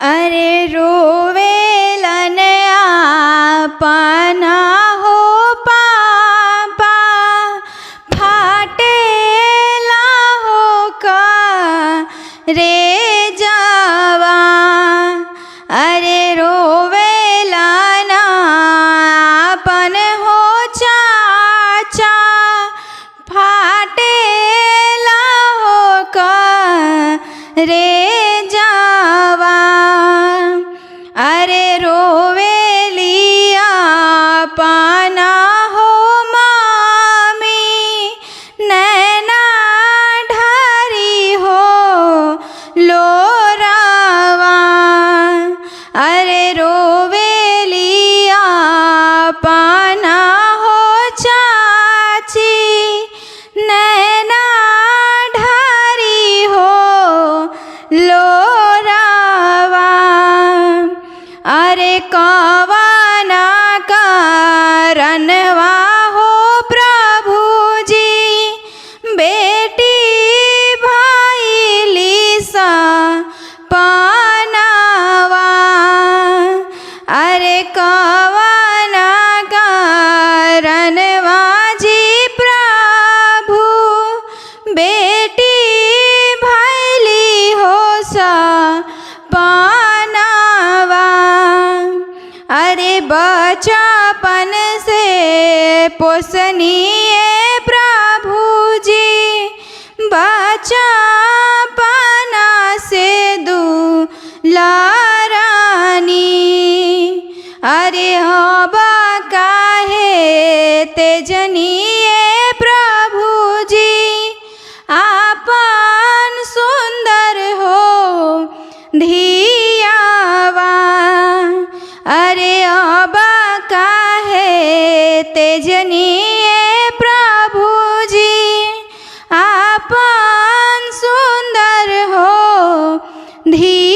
अरे रोवेलन आपना हो पापा, फाटेला हो का रे जावा। अरे रोवेलन आपन हो चाचा, फाटेला हो का रे जावा। अरे रोवेलिया पाना हो मामी, नैना ढारी हो लोरावा। अरे रोवेलिया पाना हो चाची, नैना ढारी हो लोरावा। अरे कवना कारणवा हो प्रभु जी, बेटी भइली सा पानावा। अरे कवना कारणवा जी प्रभु, बेटी भइली हो सा पानावा। अरे बचपन से पोसनीय प्रभु जी, बचपन से दुलारानी। अरे अब काहे तेजनीय प्रभु जी, आपन सुंदर हो धियावा। अरे अब काहे तेजनीय प्रभु जी, आपन सुंदर हो धियावा।